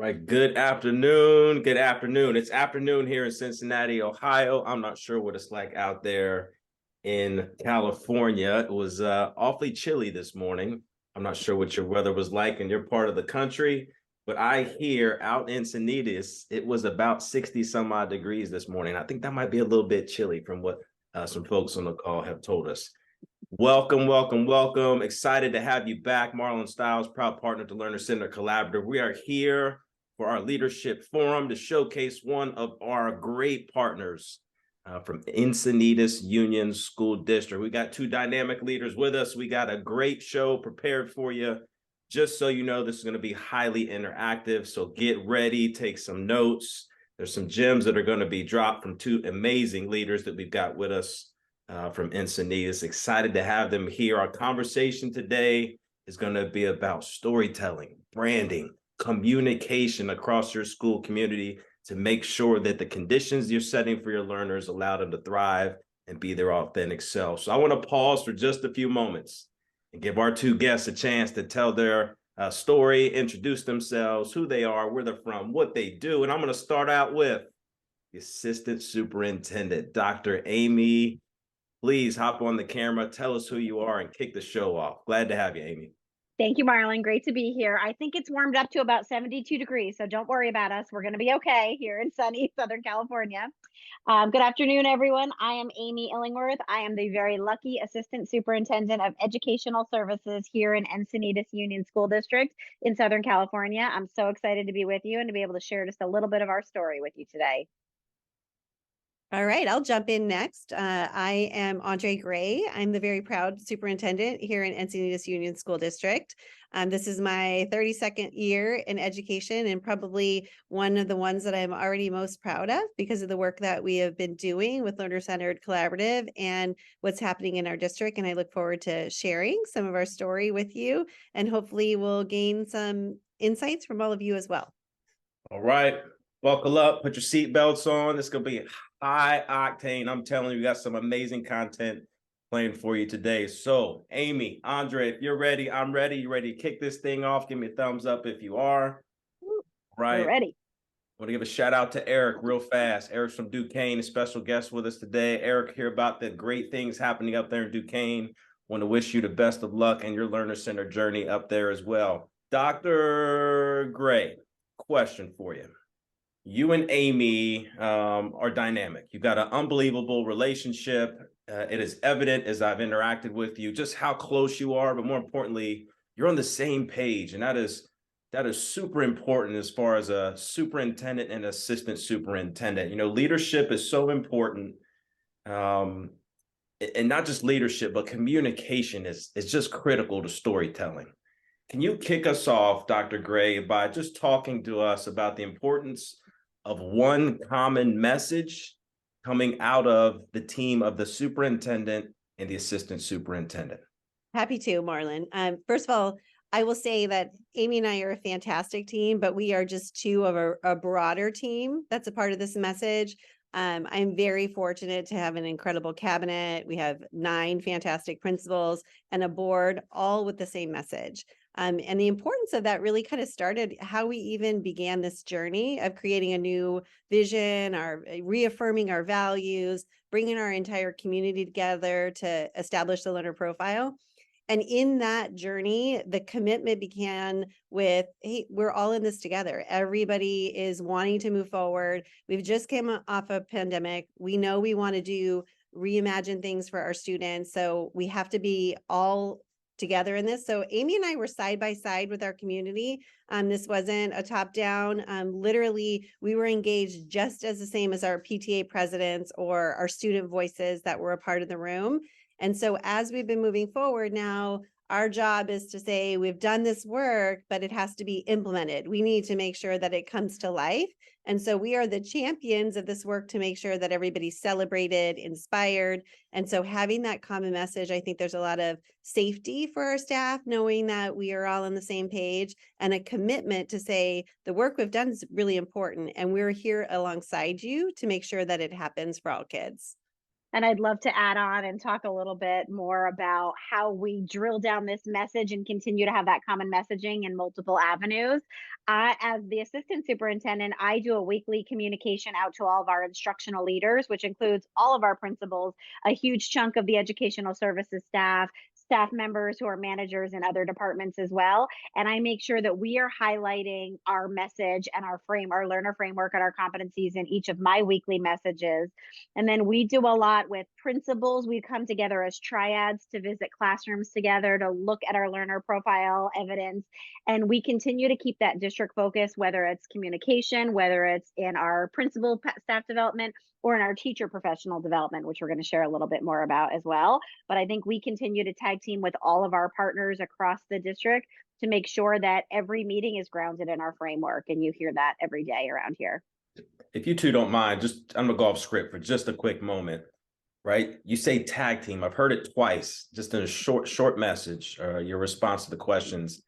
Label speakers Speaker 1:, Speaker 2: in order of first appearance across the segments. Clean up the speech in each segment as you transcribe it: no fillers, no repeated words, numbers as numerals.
Speaker 1: right, good afternoon. Good afternoon. It's afternoon here in Cincinnati, Ohio. I'm not sure what it's like out there in California. It was awfully chilly this morning. I'm not sure what your weather was like in your part of the country, but I hear out in Encinitas, it was about 60 some odd degrees this morning. I think that might be a little bit chilly from what some folks on the call have told us. Welcome, welcome, welcome. Excited to have you back. Marlon Stiles, proud partner to Learner Center Collaborative. We are here for our leadership forum to showcase one of our great partners from Encinitas Union School District. We got two dynamic leaders with us. We got a great show prepared for you. Just so you know, this is going to be highly interactive. So get ready, take some notes. There's some gems that are going to be dropped from two amazing leaders that we've got with us from Encinitas. Excited to have them here. Our conversation today is going to be about storytelling, branding, communication across your school community to make sure that the conditions you're setting for your learners allow them to thrive and be their authentic self. So I want to pause for just a few moments and give our two guests a chance to tell their story, introduce themselves, who they are, where they're from, what they do. And I'm going to start out with the Assistant Superintendent, Dr. Amy. Please hop on the camera, tell us who you are, and kick the show off. Glad to have you, Amy.
Speaker 2: Thank you, Marlon. Great to be here. I think it's warmed up to about 72 degrees, so don't worry about us. We're going to be okay here in sunny Southern California. Good afternoon, everyone. I am Amy Illingworth. I am the very lucky Assistant Superintendent of Educational Services here in Encinitas Union School District in Southern California. I'm so excited to be with you and to be able to share just a little bit of our story with you today.
Speaker 3: All right, I'll jump in next. I am Andrée Grey. I'm the very proud superintendent here in Encinitas Union School District. This is my 32nd year in education and probably one of the ones that I'm already most proud of because of the work that we have been doing with Learner-Centered Collaborative and what's happening in our district. And I look forward to sharing some of our story with you, and hopefully we'll gain some insights from all of you as well.
Speaker 1: All right, buckle up, put your seatbelts on. It's going to be high octane. I'm telling you, we got some amazing content playing for you today. So, Amy, Andrée, if you're ready, I'm ready. You ready to kick this thing off? Give me a thumbs up if you are. Right.
Speaker 2: We're ready.
Speaker 1: I want to give a shout out to Eric real fast. Eric's from Duquesne, a special guest with us today. Eric, hear about the great things happening up there in Duquesne. Want to wish you the best of luck in your learner center journey up there as well. Dr. Gray, question for you. You and Amy are dynamic. You've got an unbelievable relationship. It is evident as I've interacted with you just how close you are, but more importantly, you're on the same page. And that is super important as far as a superintendent and assistant superintendent. You know, leadership is so important. And not just leadership, but communication is just critical to storytelling. Can you kick us off, Dr. Gray, by just talking to us about the importance of one common message coming out of the team of the superintendent and the assistant superintendent?
Speaker 3: Happy to, Marlon. First of all, I will say that Amy and I are a fantastic team, but we are just two of a broader team that's a part of this message. I'm very fortunate to have an incredible cabinet. We have 9 fantastic principals and a board, all with the same message. And the importance of that really kind of started how we even began this journey of creating a new vision, reaffirming our values, bringing our entire community together to establish the learner profile. And in that journey, the commitment began with, hey, we're all in this together. Everybody is wanting to move forward. We've just came off a pandemic. We know we want to reimagine things for our students. So we have to be all together in this. So Amy and I were side by side with our community. This wasn't a top down. Literally, we were engaged just as the same as our PTA presidents or our student voices that were a part of the room. And so as we've been moving forward now, our job is to say, we've done this work, but it has to be implemented. We need to make sure that it comes to life. And so we are the champions of this work to make sure that everybody's celebrated, inspired. And so having that common message, I think there's a lot of safety for our staff, knowing that we are all on the same page, and a commitment to say the work we've done is really important. And we're here alongside you to make sure that it happens for all kids.
Speaker 2: And I'd love to add on and talk a little bit more about how we drill down this message and continue to have that common messaging in multiple avenues. As the assistant superintendent, I do a weekly communication out to all of our instructional leaders, which includes all of our principals, a huge chunk of the educational services staff, staff members who are managers in other departments as well. And I make sure that we are highlighting our message and our learner framework and our competencies in each of my weekly messages. And then we do a lot with principals. We come together as triads to visit classrooms together to look at our learner profile evidence. And we continue to keep that district focus, whether it's communication, whether it's in our principal staff development or in our teacher professional development, which we're going to share a little bit more about as well. But I think we continue to tag team with all of our partners across the district to make sure that every meeting is grounded in our framework. And you hear that every day around here.
Speaker 1: If you two don't mind, I'm gonna go off script for just a quick moment, right? You say tag team. I've heard it twice, just in a short message, your response to the questions.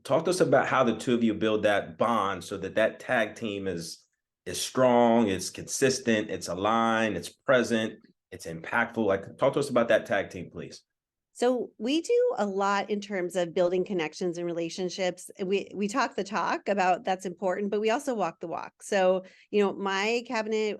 Speaker 1: Talk to us about how the two of you build that bond so that tag team is strong, it's consistent, it's aligned, it's present, it's impactful. Like, talk to us about that tag team, please.
Speaker 3: So we do a lot in terms of building connections and relationships. We talk the talk about that's important, but we also walk the walk. So, my cabinet,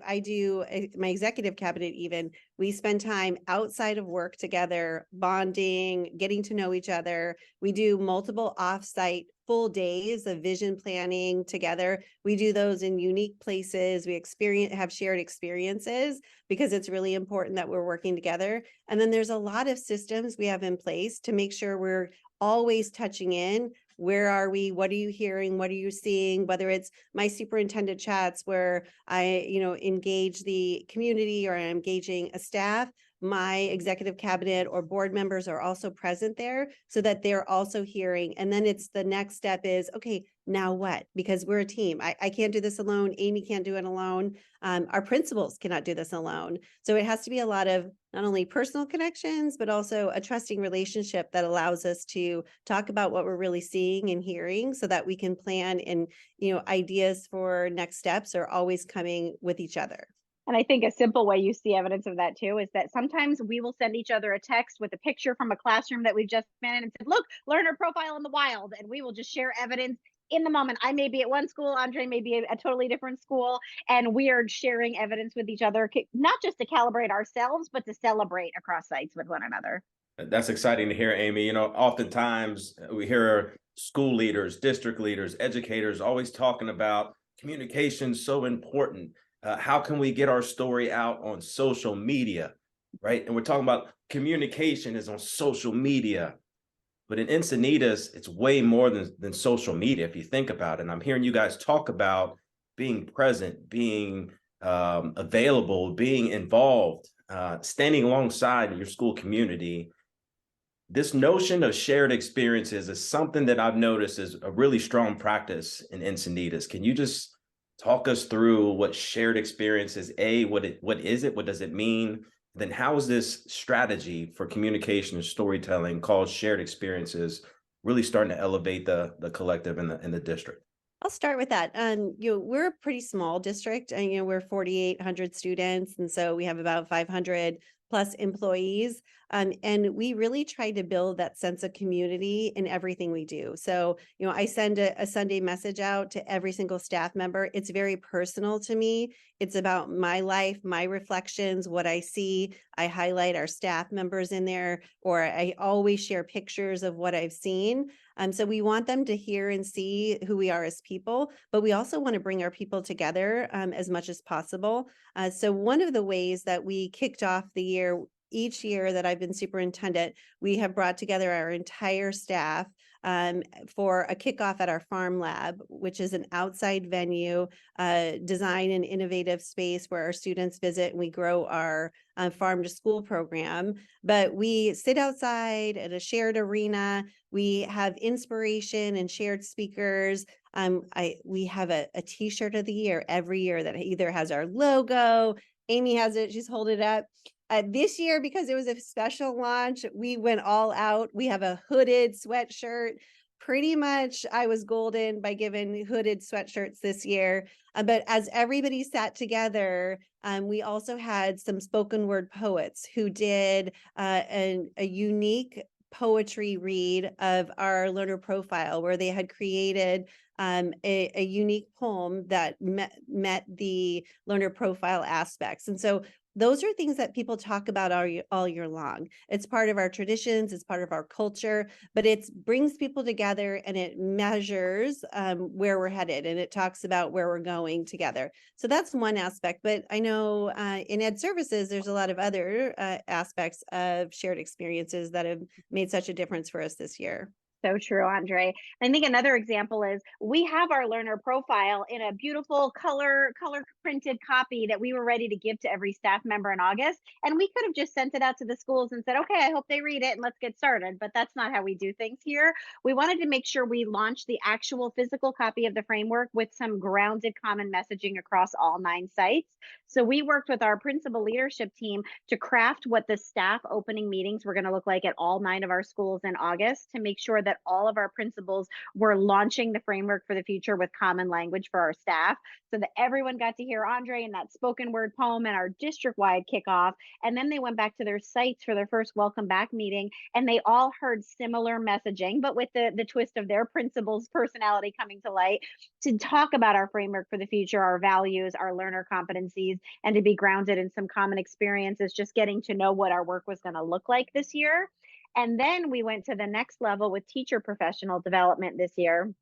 Speaker 3: my executive cabinet even, we spend time outside of work together, bonding, getting to know each other. We do multiple offsite full days of vision planning together. We do those in unique places. We have shared experiences because it's really important that we're working together. And then there's a lot of systems we have in place to make sure we're always touching in. Where are we? What are you hearing? What are you seeing? Whether it's my superintendent chats where I, engage the community or I'm engaging a staff, my executive cabinet or board members are also present there so that they're also hearing. And then it's the next step is, okay, now what? Because we're a team. I can't do this alone. Amy can't do it alone. Our principals cannot do this alone. So it has to be a lot of not only personal connections, but also a trusting relationship that allows us to talk about what we're really seeing and hearing so that we can plan and, ideas for next steps are always coming with each other.
Speaker 2: And I think a simple way you see evidence of that too is that sometimes we will send each other a text with a picture from a classroom that we've just been in and said, look, learner profile in the wild. And we will just share evidence in the moment. I may be at one school, Andrée may be at a totally different school, and we are sharing evidence with each other, not just to calibrate ourselves, but to celebrate across sites with one another.
Speaker 1: That's exciting to hear, Amy. Oftentimes we hear school leaders, district leaders, educators always talking about communication so important. How can we get our story out on social media, right? And we're talking about communication is on social media. But in Encinitas, it's way more than social media, if you think about it. And I'm hearing you guys talk about being present, being available, being involved, standing alongside your school community. This notion of shared experiences is something that I've noticed is a really strong practice in Encinitas. Can you just talk us through what shared experience is? What is it? What does it mean? Then how is this strategy for communication and storytelling called shared experiences really starting to elevate the collective in the district?
Speaker 3: I'll start with that. We're a pretty small district and, we're 4,800 students. And so we have about 500 plus employees. And we really try to build that sense of community in everything we do. So, I send a Sunday message out to every single staff member. It's very personal to me. It's about my life, my reflections, what I see. I highlight our staff members in there, or I always share pictures of what I've seen. So we want them to hear and see who we are as people, but we also want to bring our people together as much as possible. So one of the ways that we kicked off the year, each year that I've been superintendent, we have brought together our entire staff for a kickoff at our farm lab, which is an outside venue, design and innovative space where our students visit and we grow our farm to school program. But we sit outside at a shared arena. We have inspiration and shared speakers. We have a t-shirt of the year every year that either has our logo. Amy has it. She's holding it up. This year, because it was a special launch, we went all out. We have a hooded sweatshirt. pretty much I was golden by giving hooded sweatshirts this year. But as everybody sat together, we also had some spoken word poets who did a unique poetry read of our learner profile, where they had created a unique poem that met the learner profile aspects. And so those are things that people talk about all year long. It's part of our traditions, it's part of our culture, but it brings people together and it measures where we're headed, and it talks about where we're going together. So that's one aspect. But I know in ed services, there's a lot of other aspects of shared experiences that have made such a difference for us this year.
Speaker 2: So true, Andre. I think another example is we have our learner profile in a beautiful color printed copy that we were ready to give to every staff member in August. And we could have just sent it out to the schools and said, okay, I hope they read it and let's get started. But that's not how we do things here. We wanted to make sure we launched the actual physical copy of the framework with some grounded common messaging across all 9 sites. So we worked with our principal leadership team to craft what the staff opening meetings were going to look like at all 9 of our schools in August, to make sure that all of our principals were launching the framework for the future with common language for our staff, so that everyone got to hear Andre in that spoken word poem and our district-wide kickoff. And then they went back to their sites for their first welcome back meeting, and they all heard similar messaging, but with the twist of their principal's personality coming to light, to talk about our framework for the future, our values, our learner competencies, and to be grounded in some common experiences, just getting to know what our work was going to look like this year. And then we went to the next level with teacher professional development this year.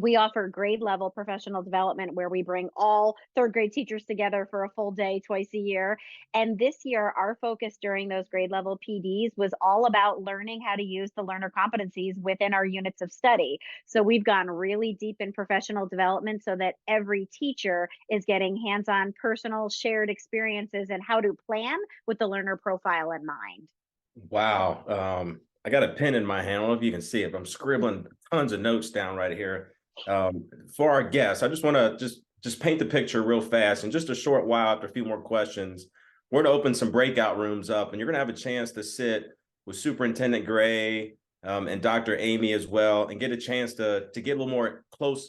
Speaker 2: We offer grade level professional development where we bring all 3rd grade teachers together for a full day twice a year. And this year, our focus during those grade level PDs was all about learning how to use the learner competencies within our units of study. So we've gone really deep in professional development so that every teacher is getting hands-on personal shared experiences and how to plan with the learner profile in mind.
Speaker 1: Wow. I got a pen in my hand. I don't know if you can see it, but I'm scribbling tons of notes down right here. For our guests, I just want to just paint the picture real fast. In just a short while, after a few more questions, we're going to open some breakout rooms up, and you're going to have a chance to sit with Superintendent Grey and Dr. Amy as well, and get a chance to get a little more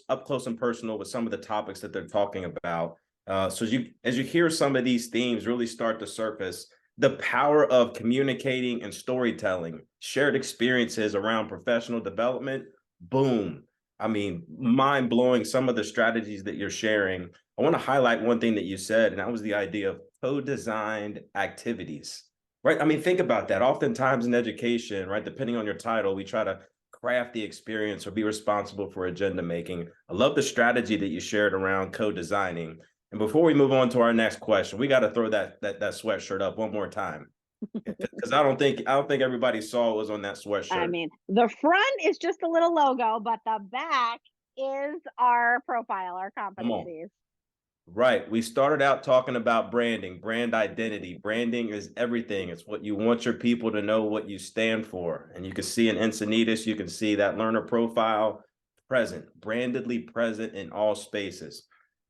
Speaker 1: up close and personal with some of the topics that they're talking about. So as you hear some of these themes really start to surface, the power of communicating and storytelling, shared experiences around professional development, boom. I mean, mind blowing, some of the strategies that you're sharing. I want to highlight one thing that you said, and that was the idea of co-designed activities, right? I mean, think about that. Oftentimes in education, right, depending on your title, we try to craft the experience or be responsible for agenda making. I love the strategy that you shared around co-designing. And before we move on to our next question, we got to throw that sweatshirt up one more time, because I don't think everybody saw it was on that sweatshirt.
Speaker 2: I mean, the front is just a little logo, but the back is our profile, our competencies.
Speaker 1: Right. We started out talking about branding, brand identity. Branding is everything. It's what you want your people to know what you stand for. And you can see in Encinitas, you can see that learner profile present, brandedly present in all spaces.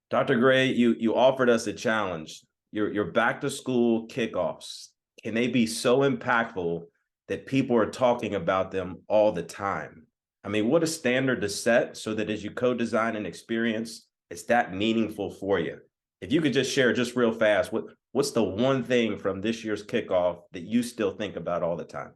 Speaker 1: Dr. Grey, you offered us a challenge. Your back to school kickoffs, can they be so impactful that people are talking about them all the time? I mean, what a standard to set so that as you co-design an experience, it's that meaningful for you. If you could just share just real fast, what's the one thing from this year's kickoff that you still think about all the time?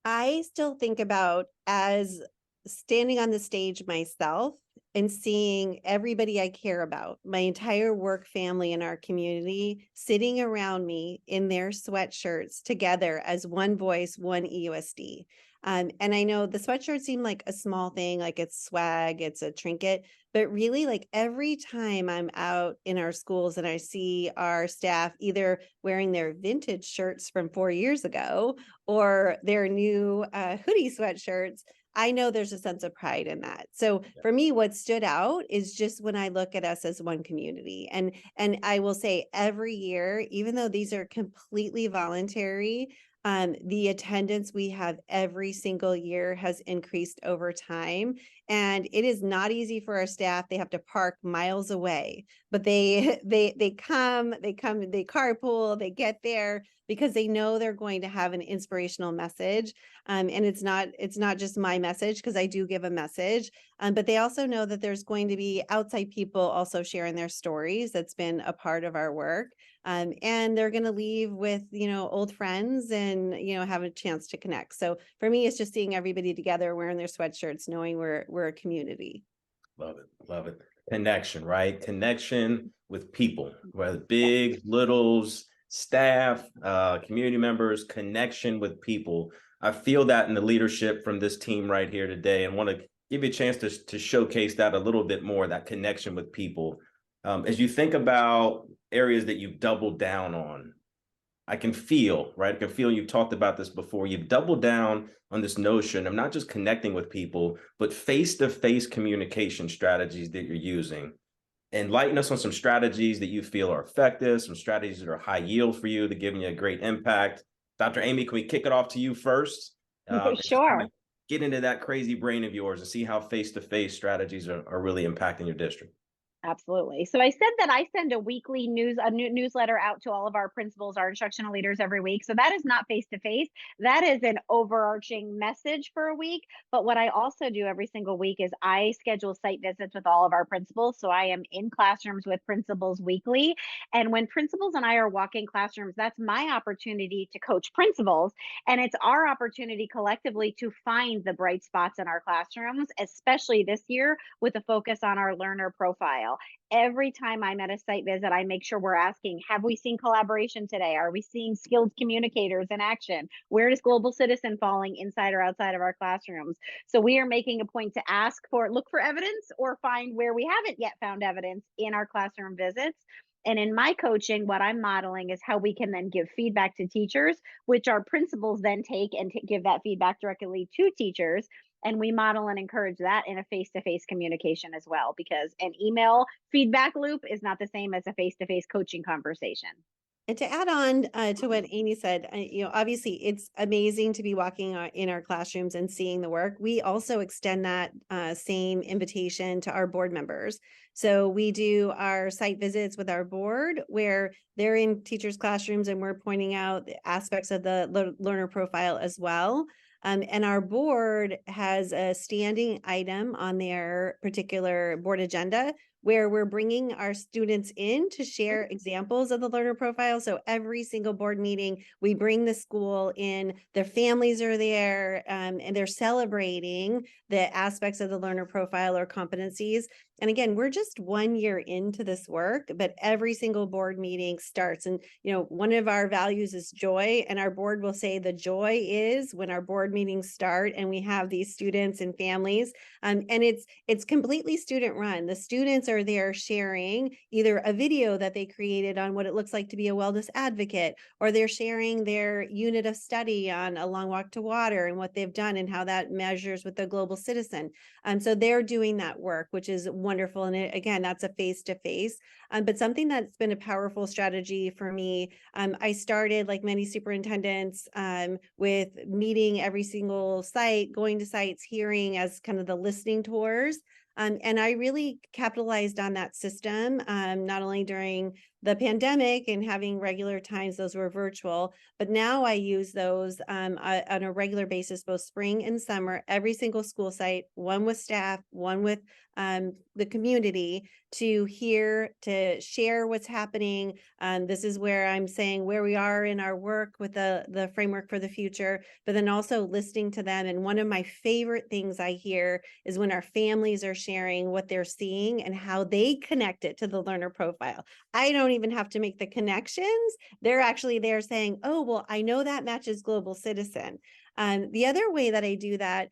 Speaker 3: I still think about as standing on the stage myself and seeing everybody I care about, my entire work family in our community, sitting around me in their sweatshirts together as one voice, one EUSD. And I know the sweatshirt seemed like a small thing, like it's swag, it's a trinket, but really like every time I'm out in our schools and I see our staff either wearing their vintage shirts from 4 years ago or their new hoodie sweatshirts, I know there's a sense of pride in that. So for me, what stood out is just when I look at us as one community. And I will say every year, even though these are completely voluntary, the attendance we have every single year has increased over time. And it is not easy for our staff. They have to park miles away, but they come, they carpool, they get there because they know they're going to have an inspirational message. And it's not just my message, because I do give a message, but they also know that there's going to be outside people also sharing their stories. That's been a part of our work. And they're going to leave with, old friends and, have a chance to connect. So for me, it's just seeing everybody together wearing their sweatshirts, knowing we're a community.
Speaker 1: Love it. Love it. Connection, right? Connection with people, whether big, littles, staff, community members, connection with people. I feel that in the leadership from this team right here today, and want to give you a chance to showcase that a little bit more, that connection with people. As you think about areas that you've doubled down on, I can feel, right? I can feel, you've talked about this before, you've doubled down on this notion of not just connecting with people, but face-to-face communication strategies that you're using. Enlighten us on some strategies that you feel are effective, some strategies that are high yield for you, that giving you a great impact. Dr. Amy, can we kick it off to you first?
Speaker 2: Sure.
Speaker 1: Get into that crazy brain of yours and see how face-to-face strategies are really impacting your district.
Speaker 2: Absolutely. So I said that I send a weekly newsletter out to all of our principals, our instructional leaders every week. So that is not face to face. That is an overarching message for a week. But what I also do every single week is I schedule site visits with all of our principals. So I am in classrooms with principals weekly. And when principals and I are walking classrooms, that's my opportunity to coach principals. And it's our opportunity collectively to find the bright spots in our classrooms, especially this year with a focus on our learner profile. Every time I'm at a site visit, I make sure we're asking, have we seen collaboration today? Are we seeing skilled communicators in action? Where is global citizen falling inside or outside of our classrooms? So we are making a point to look for evidence or find where we haven't yet found evidence in our classroom visits. And in my coaching, what I'm modeling is how we can then give feedback to teachers, which our principals then take and give that feedback directly to teachers. And we model and encourage that in a face-to-face communication as well, because an email feedback loop is not the same as a face-to-face coaching conversation.
Speaker 3: And to add on to what Amy said, obviously it's amazing to be walking in our classrooms and seeing the work. We also extend that same invitation to our board members. So we do our site visits with our board where they're in teachers' classrooms and we're pointing out the aspects of the learner profile as well. And our board has a standing item on their particular board agenda where we're bringing our students in to share examples of the learner profile. So every single board meeting, we bring the school in, their families are there, and they're celebrating the aspects of the learner profile or competencies. And again, we're just 1 year into this work, but every single board meeting starts. And, one of our values is joy, and our board will say the joy is when our board meetings start and we have these students and families. And it's completely student run. The students are there sharing either a video that they created on what it looks like to be a wellness advocate, or they're sharing their unit of study on a long walk to water and what they've done and how that measures with the global citizen. So they're doing that work, which is wonderful. And again, that's a face-to-face. But something that's been a powerful strategy for me, I started, like many superintendents, with meeting every single site, going to sites, hearing as kind of the listening tours. And I really capitalized on that system, not only during the pandemic and having regular times, those were virtual, but now I use those on a regular basis, both spring and summer, every single school site, one with staff, one with the community, to share what's happening. This is where I'm saying where we are in our work with the framework for the future, but then also listening to them. And one of my favorite things I hear is when our families are sharing what they're seeing and how they connect it to the learner profile. I don't even have to make the connections. They're actually there saying, oh, well, I know that matches global citizen. The other way that I do that,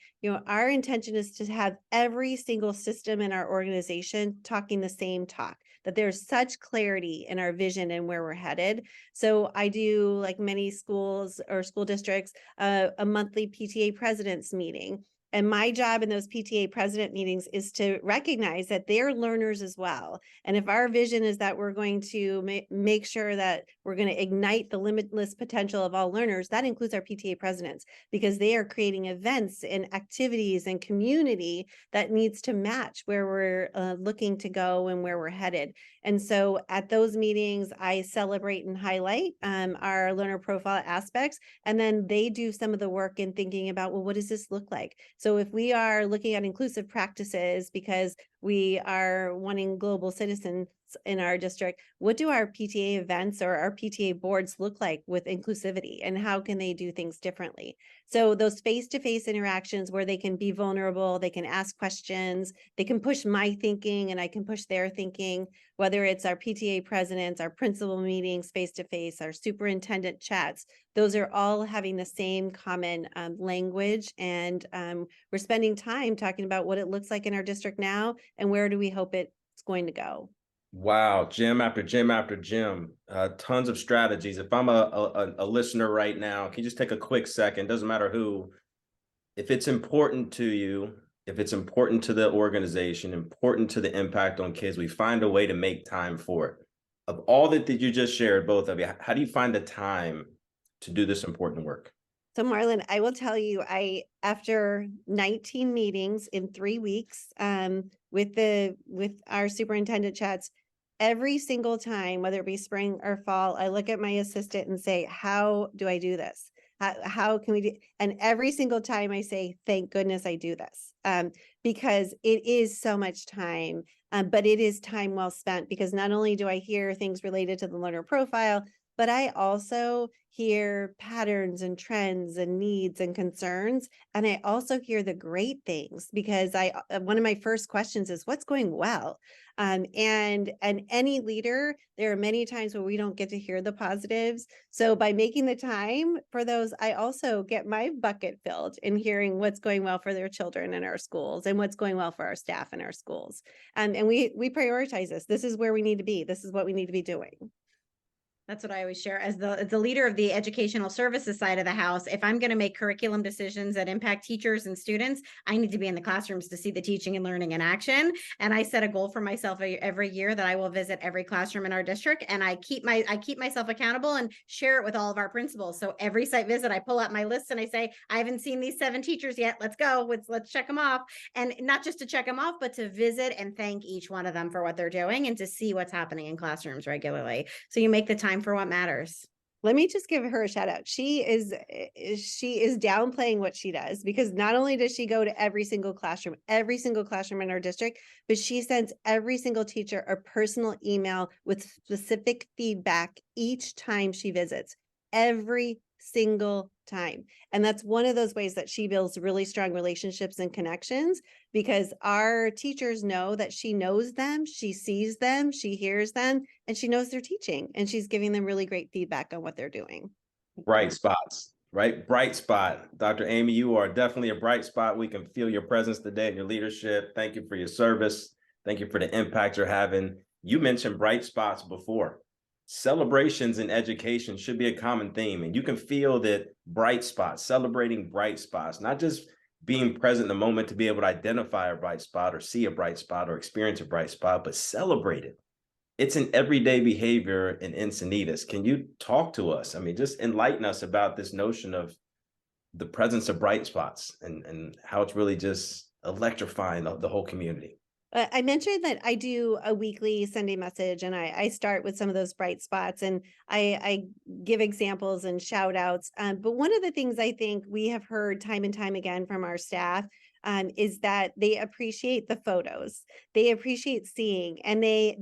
Speaker 3: our intention is to have every single system in our organization talking the same talk, that there's such clarity in our vision and where we're headed. So I do, like many schools or school districts, a monthly PTA presidents meeting. And my job in those PTA president meetings is to recognize that they're learners as well. And if our vision is that we're going to make sure that we're going to ignite the limitless potential of all learners, that includes our PTA presidents, because they are creating events and activities and community that needs to match where we're looking to go and where we're headed. And so at those meetings, I celebrate and highlight our learner profile aspects, and then they do some of the work in thinking about, well, what does this look like? So if we are looking at inclusive practices because we are wanting global citizens in our district, what do our PTA events or our PTA boards look like with inclusivity, and how can they do things differently? So those face-to-face interactions where they can be vulnerable, they can ask questions, they can push my thinking and I can push their thinking, whether it's our PTA presidents, our principal meetings face-to-face, our superintendent chats, those are all having the same common language. And we're spending time talking about what it looks like in our district now and where do we hope it's going to go.
Speaker 1: Wow, gym after gym after gym, tons of strategies. If I'm a listener right now, can you just take a quick second? Doesn't matter who. If it's important to you, if it's important to the organization, important to the impact on kids, we find a way to make time for it. Of all that you just shared, both of you, how do you find the time to do this important work?
Speaker 3: So Marlon, I will tell you, after 19 meetings in 3 weeks with our superintendent chats, every single time, whether it be spring or fall, I look at my assistant and say, how do I do this? How can we do? And every single time I say, thank goodness I do this, because it is so much time, but it is time well spent, because not only do I hear things related to the learner profile, but I also hear patterns and trends and needs and concerns. And I also hear the great things, because one of my first questions is what's going well? And any leader, there are many times where we don't get to hear the positives. So by making the time for those, I also get my bucket filled in hearing what's going well for their children in our schools and what's going well for our staff in our schools. And we prioritize this. This is where we need to be. This is what we need to be doing.
Speaker 4: That's what I always share as the leader of the educational services side of the house. If I'm going to make curriculum decisions that impact teachers and students, I need to be in the classrooms to see the teaching and learning in action. And I set a goal for myself every year that I will visit every classroom in our district, and I keep myself accountable and share it with all of our principals. So every site visit, I pull out my list and I say, I haven't seen these 7 teachers yet. Let's go. Let's check them off. And not just to check them off, but to visit and thank each one of them for what they're doing and to see what's happening in classrooms regularly. So you make the time for what matters.
Speaker 3: Let me just give her a shout out. She is downplaying what she does, because not only does she go to every single classroom in our district, but she sends every single teacher a personal email with specific feedback each time she visits, every single time. And that's one of those ways that she builds really strong relationships and connections, because our teachers know that she knows them, she sees them, she hears them, and she knows they're teaching, and she's giving them really great feedback on what they're doing.
Speaker 1: Bright spots, right? Bright spot. Dr. Amy, you are definitely a bright spot. We can feel your presence today and your leadership. Thank you for your service. Thank you for the impact you're having. You mentioned bright spots before. Celebrations in education should be a common theme, and you can feel that bright spots, celebrating bright spots, not just being present in the moment to be able to identify a bright spot or see a bright spot or experience a bright spot, but celebrate it. It's an everyday behavior in Encinitas. Can you talk to us? I mean, just enlighten us about this notion of the presence of bright spots and how it's really just electrifying the whole community.
Speaker 3: I mentioned that I do a weekly Sunday message, and I start with some of those bright spots, and I give examples and shout outs. But one of the things I think we have heard time and time again from our staff is that they appreciate the photos. They appreciate seeing, and they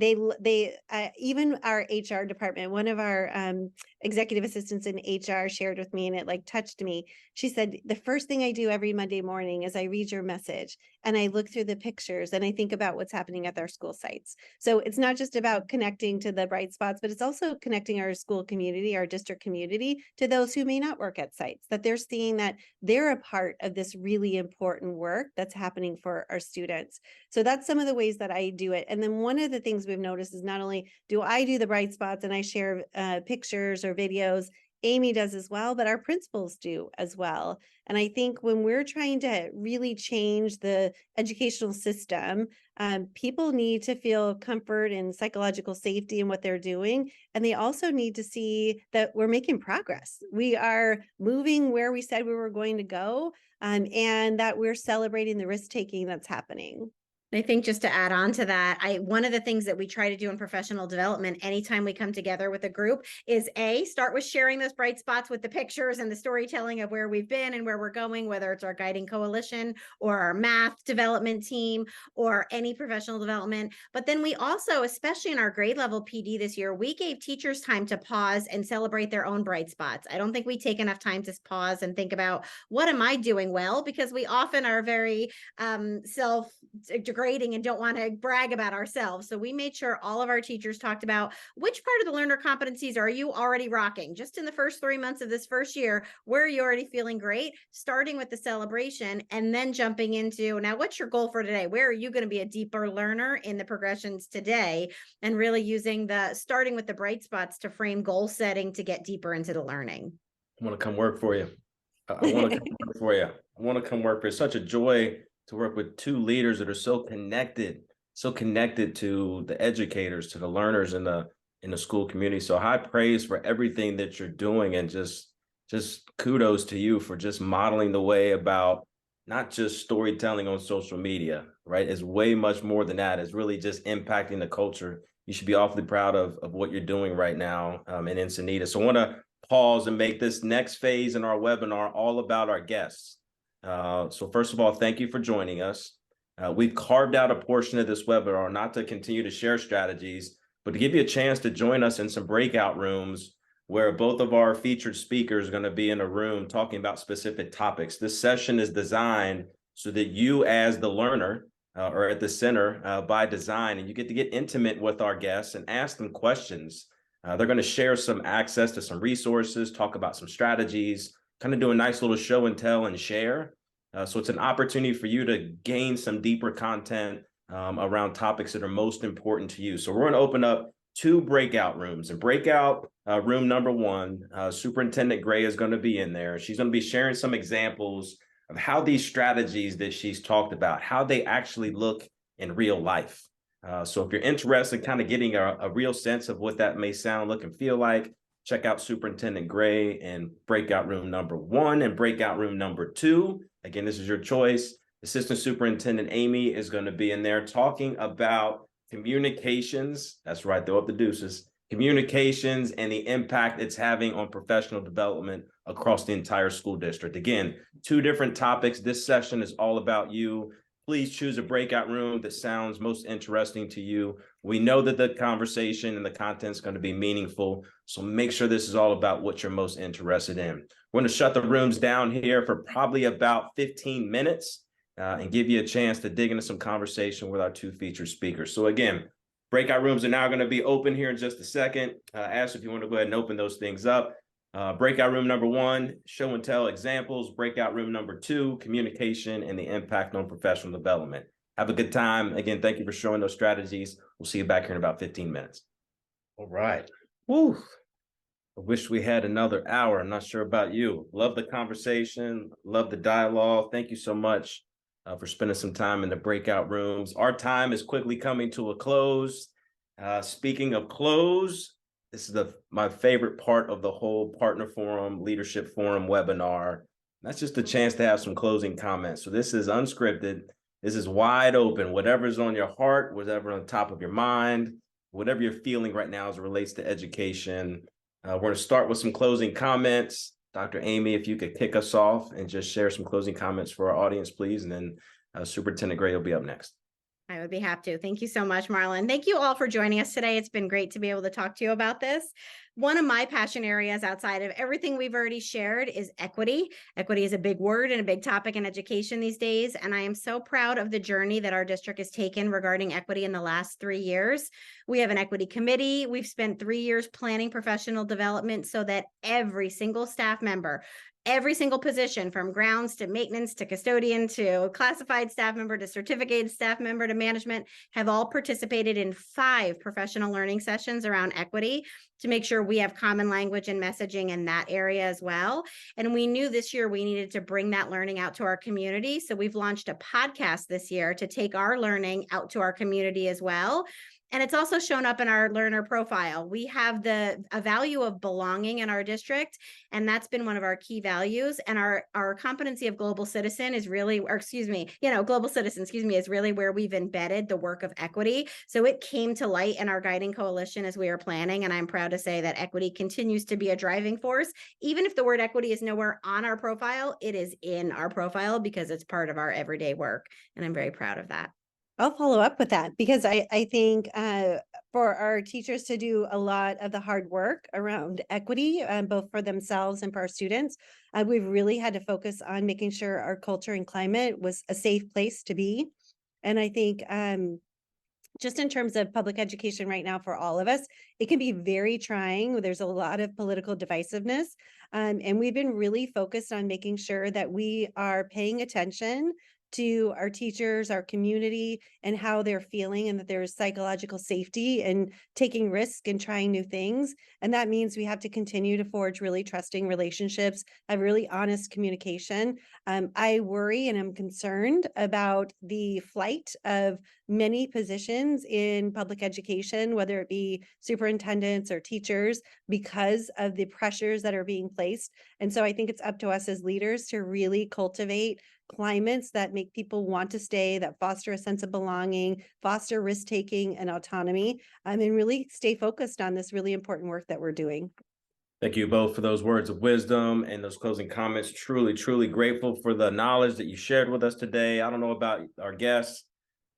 Speaker 3: even our HR department, one of our executive assistants in HR shared with me, and it like touched me. She said, the first thing I do every Monday morning is I read your message and I look through the pictures and I think about what's happening at their school sites. So it's not just about connecting to the bright spots, but it's also connecting our school community, our district community, to those who may not work at sites, that they're seeing that they're a part of this really important work that's happening for our students. So that's some of the ways that I do it. And then one of the things we've noticed is not only do I do the bright spots and I share pictures or videos, Amy does as well, but our principals do as well. And I think when we're trying to really change the educational system, people need to feel comfort and psychological safety in what they're doing. And they also need to see that we're making progress. We are moving where we said we were going to go, and that we're celebrating the risk taking that's happening.
Speaker 4: I think just to add on to that, one of the things that we try to do in professional development anytime we come together with a group is start with sharing those bright spots with the pictures and the storytelling of where we've been and where we're going, whether it's our guiding coalition or our math development team or any professional development. But then we also, especially in our grade level PD this year, we gave teachers time to pause and celebrate their own bright spots. I don't think we take enough time to pause and think about, what am I doing well? Because we often are very self-degrading and don't want to brag about ourselves. So we made sure all of our teachers talked about which part of the learner competencies are you already rocking just in the first 3 months of this first year. Where are you already feeling great? Starting with the celebration and then jumping into, now what's your goal for today? Where are you going to be a deeper learner in the progressions today? And really using starting with the bright spots to frame goal setting to get deeper into the learning.
Speaker 1: I want to come work for you. I want to come work for you. I want to come work for you. It's such a joy to work with two leaders that are so connected to the educators, to the learners in the school community. So high praise for everything that you're doing, and just kudos to you for just modeling the way about not just storytelling on social media, right? It's way much more than that. It's really just impacting the culture. You should be awfully proud of what you're doing right now in Encinitas. So I want to pause and make this next phase in our webinar all about our guests. So first of all, thank you for joining us. We've carved out a portion of this webinar not to continue to share strategies, but to give you a chance to join us in some breakout rooms where both of our featured speakers are going to be in a room talking about specific topics. This session is designed so that you as the learner are at the center by design, and you get to get intimate with our guests and ask them questions. They're going to share some access to some resources, talk about some strategies, kind of do a nice little show and tell and share. So it's an opportunity for you to gain some deeper content around topics that are most important to you. So we're going to open up 2 breakout rooms. And breakout room number 1, Superintendent Grey is going to be in there. She's going to be sharing some examples of how these strategies that she's talked about, how they actually look in real life. So if you're interested in kind of getting a real sense of what that may sound, look, and feel like, check out Superintendent Grey in breakout room number 1 and breakout room number 2. Again, this is your choice. Assistant Superintendent Amy is going to be in there talking about communications. That's right, throw up the deuces. Communications and the impact it's having on professional development across the entire school district. Again, 2 different topics. This session is all about you. Please choose a breakout room that sounds most interesting to you. We know that the conversation and the content is going to be meaningful, so make sure this is all about what you're most interested in. We're going to shut the rooms down here for probably about 15 minutes and give you a chance to dig into some conversation with our 2 featured speakers. So again, breakout rooms are now going to be open here in just a second. Ash, if you want to go ahead and open those things up. Breakout room number 1, show and tell examples. Breakout room number 2, communication and the impact on professional development. Have a good time. Again, thank you for showing those strategies. We'll see you back here in about 15 minutes. All right. Woo. I wish we had another hour. I'm not sure about you. Love the conversation. Love the dialogue. Thank you so much for spending some time in the breakout rooms. Our time is quickly coming to a close. Speaking of close, this is my favorite part of the whole Partner Forum, Leadership Forum webinar. That's just a chance to have some closing comments. So this is unscripted. This is wide open. Whatever's on your heart, whatever's on the top of your mind, whatever you're feeling right now as it relates to education. We're going to start with some closing comments. Dr. Amy, if you could kick us off and just share some closing comments for our audience, please. And then Superintendent Grey will be up next.
Speaker 4: I would be happy to. Thank you so much, Marlon. Thank you all for joining us today. It's been great to be able to talk to you about this. One of my passion areas outside of everything we've already shared is equity. Equity is a big word and a big topic in education these days. And I am so proud of the journey that our district has taken regarding equity in the last 3 years. We have an equity committee. We've spent 3 years planning professional development so that every single staff member, every single position from grounds to maintenance to custodian to classified staff member to certificated staff member to management have all participated in 5 professional learning sessions around equity to make sure we have common language and messaging in that area as well. And we knew this year we needed to bring that learning out to our community. So we've launched a podcast this year to take our learning out to our community as well. And it's also shown up in our learner profile. We have a value of belonging in our district, and that's been one of our key values. And our competency of global citizen is really, global citizen, is really where we've embedded the work of equity. So it came to light in our guiding coalition as we were planning. And I'm proud to say that equity continues to be a driving force. Even if the word equity is nowhere on our profile, it is in our profile because it's part of our everyday work. And I'm very proud of that.
Speaker 3: I'll follow up with that because I think for our teachers to do a lot of the hard work around equity, both for themselves and for our students, we've really had to focus on making sure our culture and climate was a safe place to be. And I think just in terms of public education right now for all of us, it can be very trying. There's a lot of political divisiveness. And we've been really focused on making sure that we are paying attention to our teachers, our community, and how they're feeling, and that there's psychological safety and taking risk and trying new things. And that means we have to continue to forge really trusting relationships, have really honest communication. I worry and I'm concerned about the flight of many positions in public education, whether it be superintendents or teachers, because of the pressures that are being placed. And so I think it's up to us as leaders to really cultivate climates that make people want to stay, that foster a sense of belonging, foster risk-taking and autonomy, and really stay focused on this really important work that we're doing.
Speaker 1: Thank you both for those words of wisdom and those closing comments. Truly, truly grateful for the knowledge that you shared with us today. I don't know about our guests,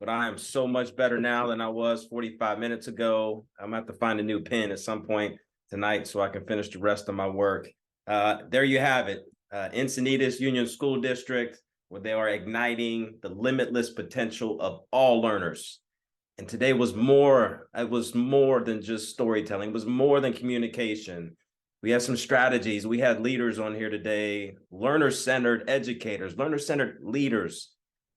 Speaker 1: but I am so much better now than I was 45 minutes ago. I'm gonna have to find a new pen at some point tonight so I can finish the rest of my work. There you have it. Encinitas Union School District, where they are igniting the limitless potential of all learners. And today was more, it was more than just storytelling. It was more than communication. We had some strategies. We had leaders on here today, learner-centered educators, learner-centered leaders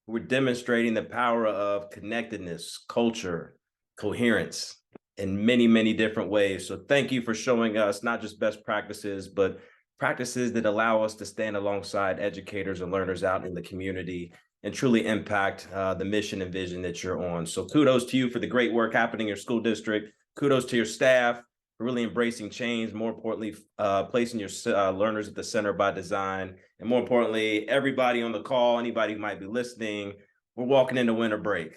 Speaker 1: who were demonstrating the power of connectedness, culture, coherence in many, many different ways. So thank you for showing us not just best practices, but practices that allow us to stand alongside educators and learners out in the community and truly impact the mission and vision that you're on. So kudos to you for the great work happening in your school district. Kudos to your staff for really embracing change, more importantly, placing your learners at the center by design. And more importantly, everybody on the call, anybody who might be listening, we're walking into winter break.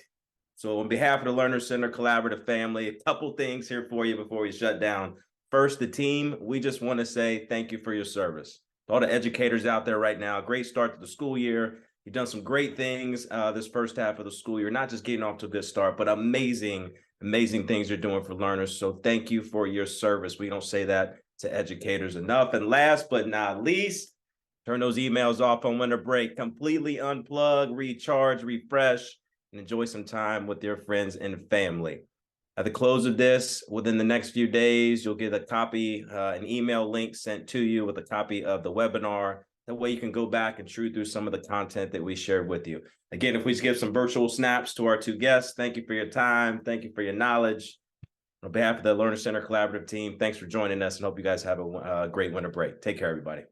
Speaker 1: So on behalf of the Learner Center Collaborative family, a couple things here for you before we shut down. First, the team, we just want to say thank you for your service. All the educators out there right now, great start to the school year. You've done some great things this first half of the school year, not just getting off to a good start, but amazing things you're doing for learners. So thank you for your service. We don't say that to educators enough. And last but not least, turn those emails off on winter break, completely unplug, recharge, refresh, and enjoy some time with your friends and family. At the close of this, within the next few days, you'll get a copy, an email link sent to you with a copy of the webinar. That way you can go back and chew through some of the content that we shared with you. Again, if we just give some virtual snaps to our two guests, thank you for your time. Thank you for your knowledge. On behalf of the Learner Center Collaborative team, thanks for joining us and hope you guys have a great winter break. Take care, everybody.